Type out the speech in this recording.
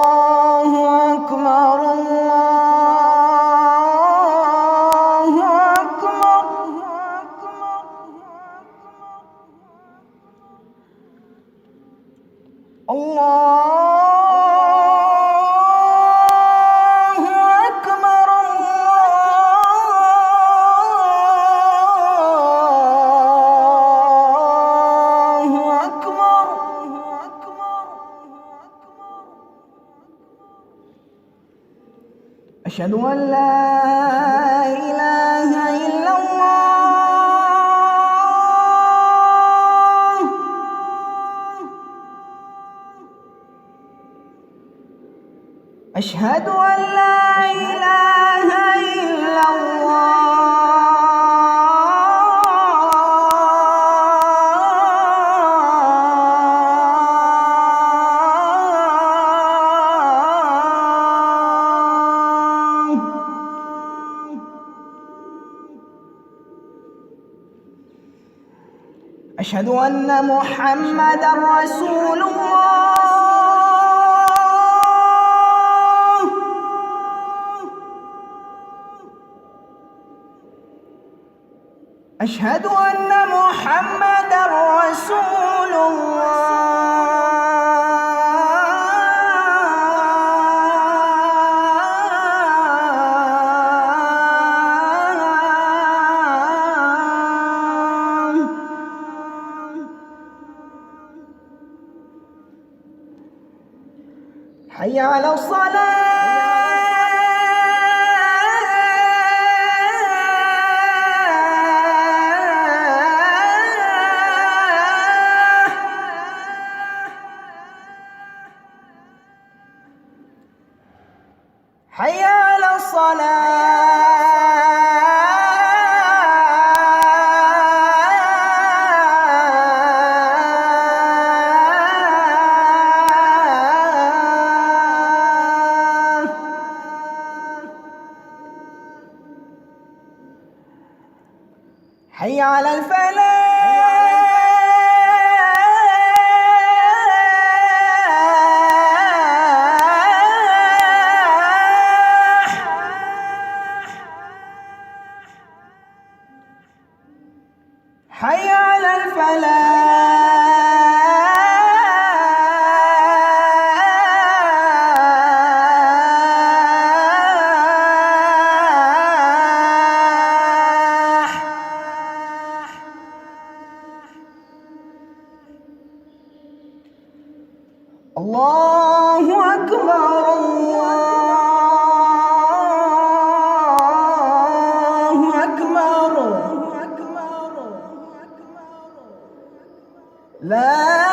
الله أكبر الله أكبر الله أكبر الله أكبر. أشهد أن لا إله إلا الله. أشهد أن لا إله إلا أشهد أن محمدًا رسول الله. أشهد أن محمدًا رسول حي على الصلاة. حي على الصلاة. حي على الفلاح. حي على الفلاح. الله أكبر الله أكبر. لا